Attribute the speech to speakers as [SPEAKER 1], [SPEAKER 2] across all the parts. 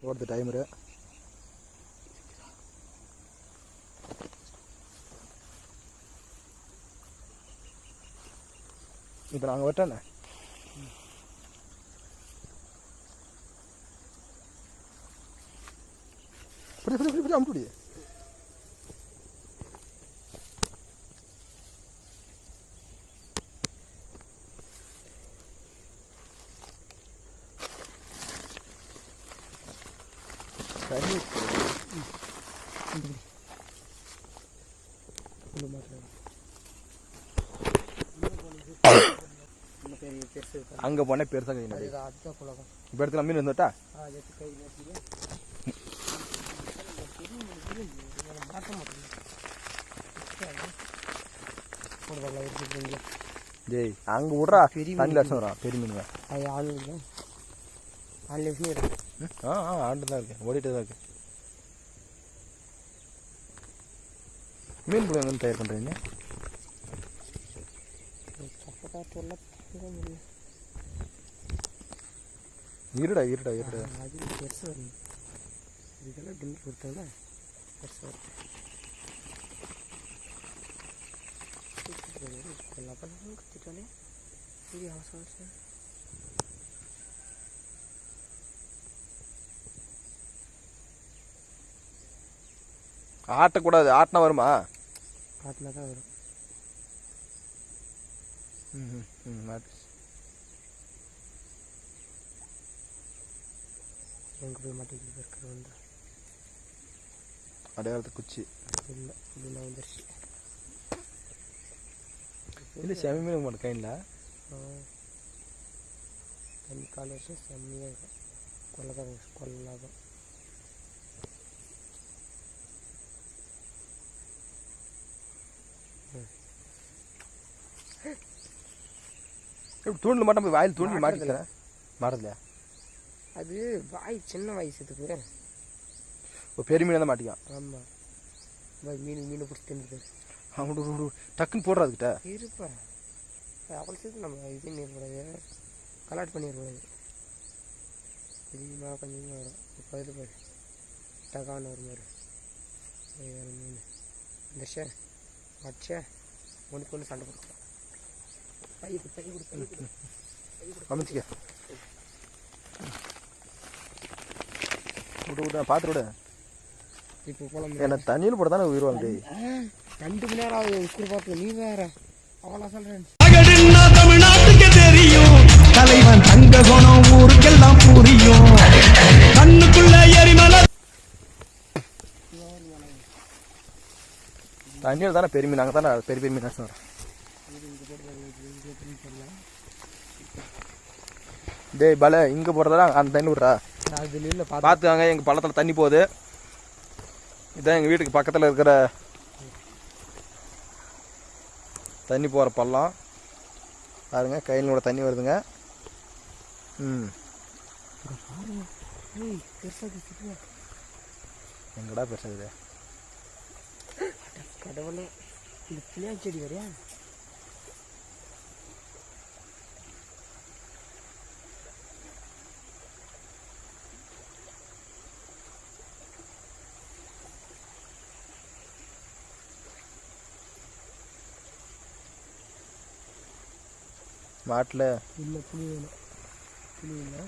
[SPEAKER 1] ஓடுது டைமரு. இப்போ நாங்கள் வெட்டண்ணே இப்படி அமுடி. அங்கே போனால் பெருசாக கை நடி இப்போ இடத்துல மீன் இருந்துட்டா ஜெய் அங்கே விட்றா தண்ணி லட்சம் வரும் பெரிய மீன். அது ஆண்டு தான் இருக்கு, ஓடிட்டு தான் இருக்கு. மீன் கூட எங்கே தயார் பண்ணுறீங்க? இருடா இருடா இருடா
[SPEAKER 2] அது பெருசு வரும். இதுக்கெல்லாம் டின்னர் கொடுத்தோம்னா பெருசு வரும். கற்றுட்டாலே இது அவசரம்.
[SPEAKER 1] ஆட்டக்கூடாது, ஆட்டினா வருமா?
[SPEAKER 2] ஆட்டினா தான் வரும். எங்கே போய் மாட்டிக்கிட்டு இருக்கிற வந்து
[SPEAKER 1] அடையாளத்து குச்சி
[SPEAKER 2] இல்லை இப்படின்னா வந்துருச்சு.
[SPEAKER 1] இல்லை செமி மீன் மட்டும் கையில்
[SPEAKER 2] தண்ணி கால் வச்சு செம்மையாக இருக்கும். கொல்லாதான்
[SPEAKER 1] தூண்டில் மட்டும் போய் வாயில் தூண்டில் மாட்டிக்கிறேன் மாட்டலையா?
[SPEAKER 2] அது வாய் சின்ன வயசுக்கு
[SPEAKER 1] இப்போ பெரிய மீன் தான் மாட்டிக்கான்.
[SPEAKER 2] ஆமாம் மீனை பிடிச்சி தின்னுது.
[SPEAKER 1] அவங்க டக்குன்னு போடுறதுக்கிட்ட
[SPEAKER 2] இருப்பா அவ்வளோ சேர்த்து நம்ம இது பண்ணிடக்கூடாது, கலாட் பண்ணிடக்கூடாது. அதிகமாக கொஞ்சம் வரும். இப்போ இது பாரு டகான்னு ஒரு மாதிரி மீன் இந்த வச்சா ஒன்று சண்டை கொடுக்கலாம். கை கொடுத்து
[SPEAKER 1] அமைச்சிக்க விட்டு விட்டு பார்த்து விட.
[SPEAKER 2] இப்போ போகலாம்.
[SPEAKER 1] என்ன தண்ணியில் போட தானே உயிர் வாங்க.
[SPEAKER 2] 2 மணி நேரம் ஆகுது உட்கூர் பார்த்து. நீ வேற அவ்வளோ சொல்கிறேன்.
[SPEAKER 3] தமிழ்நாட்டுக்கு தெரியும் தலைவன் தங்க குணம் ஊருக்கெல்லாம் புரியும். கண்ணுக்குள்ள எரிமலை
[SPEAKER 1] தண்ணியில் தானே பெரிய மீன். அங்கே தானே பெரிய பெரிய மீன் வரும். டேய் பல இங்கே போடுறதா அந்த தண்ணி விட்றா.
[SPEAKER 2] அது இல்லை
[SPEAKER 1] பார்த்துக்காங்க, எங்கள் பள்ளத்தில் தண்ணி போகுது. இதுதான் எங்கள் வீட்டுக்கு பக்கத்தில் இருக்கிற தண்ணி போகிற பள்ளம் பாருங்க. கையில் கூட தண்ணி வருதுங்க. எங்கடா பெருசாகுது
[SPEAKER 2] கடவுளே. இந்த பிள்ளையார் செடி வரையா?
[SPEAKER 1] மாட்டில்
[SPEAKER 2] இல்லை புளி வேணும். புளி இல்லை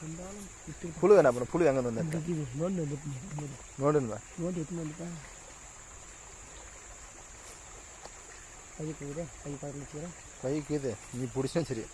[SPEAKER 2] இருந்தாலும்
[SPEAKER 1] புழு வேணா அப்புறம் புழு எங்கே வந்து
[SPEAKER 2] நோண்டு
[SPEAKER 1] நோண்டுங்களா?
[SPEAKER 2] நோண்டி எடுத்துன்னு வந்துட்டா கை போகுதே. கை பார்த்து
[SPEAKER 1] கைக்கு இது நீ பிடிச்சும் சரி.